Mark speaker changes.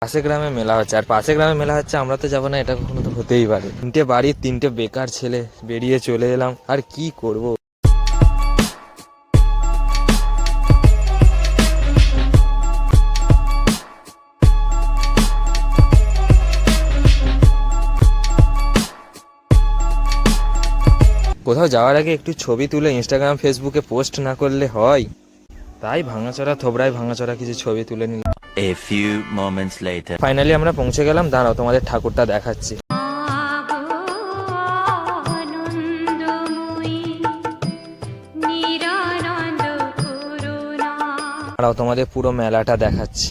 Speaker 1: পাশে গ্রামে মেলা হচ্ছে, আর পাশে গ্রামে মেলা হচ্ছে, আমরা তো যাবো না, এটা কখনো তো হতেই পারে। তিনটে বাড়ির তিনটে বেকার ছেলে বেরিয়ে চলে এলাম, আর কি করব। কোথাও যাওয়ার আগে একটু ছবি তুলে ইনস্টাগ্রাম ফেসবুকে পোস্ট না করলে হয়? তাই ভাঙাচোরা থোবড়ায় ভাঙাচোরা কিছু ছবি তুলে নিলাম।
Speaker 2: A few moments later.
Speaker 1: Finally আমরা পৌঁছে গেলাম, দাঁড়াও তোমাদের ঠাকুরটা দেখাচ্ছি। দাঁড়াও তোমাদের পুরো মেলাটা দেখাচ্ছি।